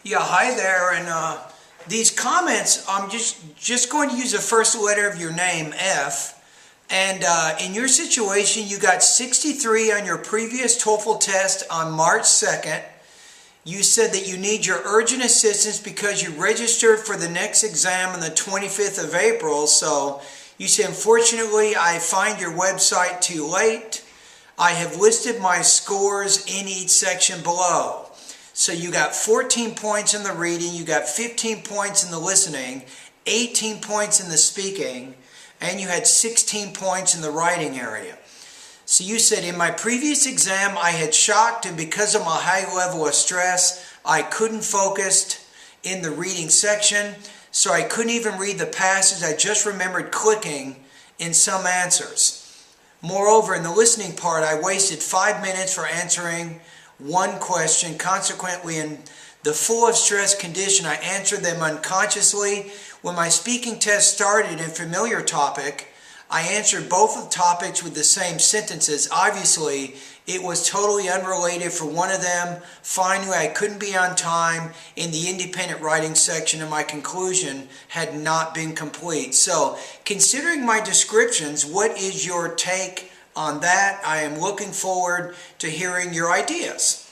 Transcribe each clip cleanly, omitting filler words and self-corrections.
Yeah, hi there. And these comments, I'm just going to use the first letter of your name, F. And in your situation, you got 63 on your previous TOEFL test on March 2nd. You said that you need your urgent assistance because you registered for the next exam on the 25th of April. So you said, unfortunately, I find your website too late. I have listed my scores in each section below. So you got 14 points in the reading, you got 15 points in the listening, 18 points in the speaking, and you had 16 points in the writing area. So you said, in my previous exam, I had shocked, and because of my high level of stress, I couldn't focus in the reading section, so I couldn't even read the passage. I just remembered clicking in some answers. Moreover, in the listening part, I wasted 5 minutes for answering one question. Consequently, in the full of stress condition, I answered them unconsciously. When my speaking test started in familiar topic, I answered both of the topics with the same sentences. Obviously, it was totally unrelated for one of them. Finally, I couldn't be on time in the independent writing section, and my conclusion had not been complete. So, considering my descriptions, what is your take on that? I am looking forward to hearing your ideas.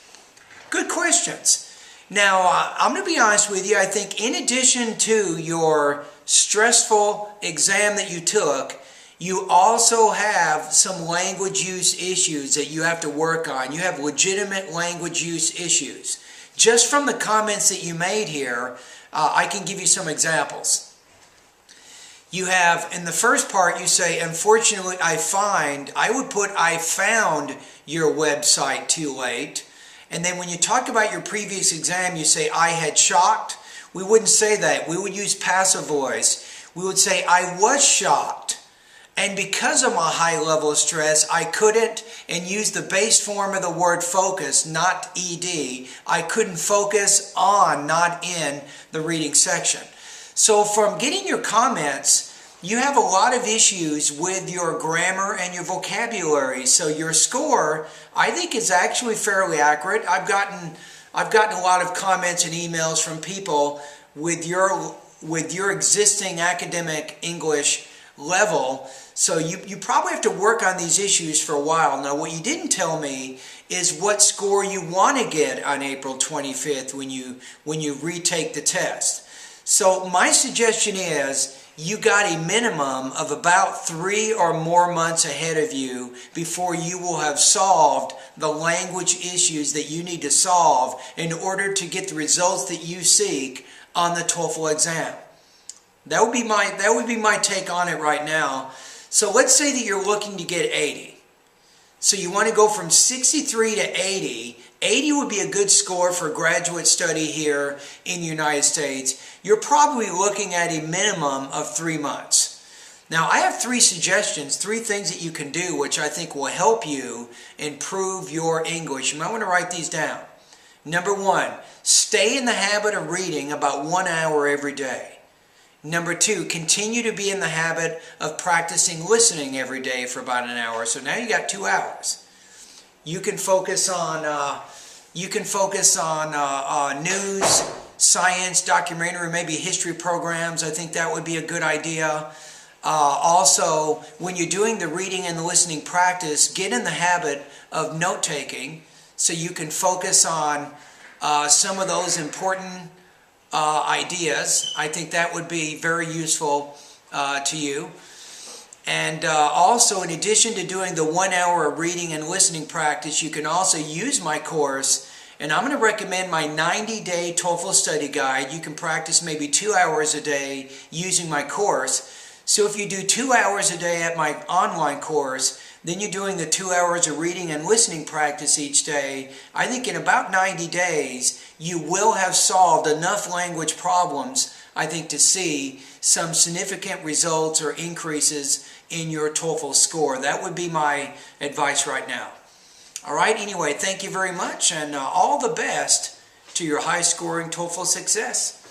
Good questions. Now, I'm going to be honest with you. I think in addition to your stressful exam that you took, you also have some language use issues that you have to work on. You have legitimate language use issues. Just from the comments that you made here, I can give you some examples. You have, in the first part, you say, unfortunately, I found your website too late. And then when you talk about your previous exam, you say, I had shocked. We wouldn't say that. We would use passive voice. We would say, I was shocked. And because of my high level of stress, I couldn't, and use the base form of the word focus, not ED. I couldn't focus on, not in, the reading section. So from getting your comments, you have a lot of issues with your grammar and your vocabulary. So your score, I think, is actually fairly accurate. I've gotten a lot of comments and emails from people with your existing academic English level. So you probably have to work on these issues for a while. Now, what you didn't tell me is what score you want to get on April 25th when you retake the test. So my suggestion is you got a minimum of about 3 or more months ahead of you before you will have solved the language issues that you need to solve in order to get the results that you seek on the TOEFL exam. That would be my take on it right now. So let's say that you're looking to get 80. So you want to go from 63 to 80. 80 would be a good score for graduate study here in the United States. You're probably looking at a minimum of 3 months. Now, I have 3 suggestions, 3 things that you can do which I think will help you improve your English. You might want to write these down. Number 1, stay in the habit of reading about 1 hour every day. Number 2, continue to be in the habit of practicing listening every day for about an hour. So now you got 2 hours. You can focus on news, science, documentary, maybe history programs. I think that would be a good idea. Also, when you're doing the reading and the listening practice, get in the habit of note-taking so you can focus on some of those important ideas. I think that would be very useful to you. And also, in addition to doing the 1 hour of reading and listening practice, you can also use my course. And I'm going to recommend my 90-day TOEFL study guide. You can practice maybe 2 hours a day using my course. So if you do 2 hours a day at my online course, then you're doing the 2 hours of reading and listening practice each day. I think in about 90 days, you will have solved enough language problems, I think, to see some significant results or increases in your TOEFL score. That would be my advice right now. All right, anyway, thank you very much, and all the best to your high-scoring TOEFL success.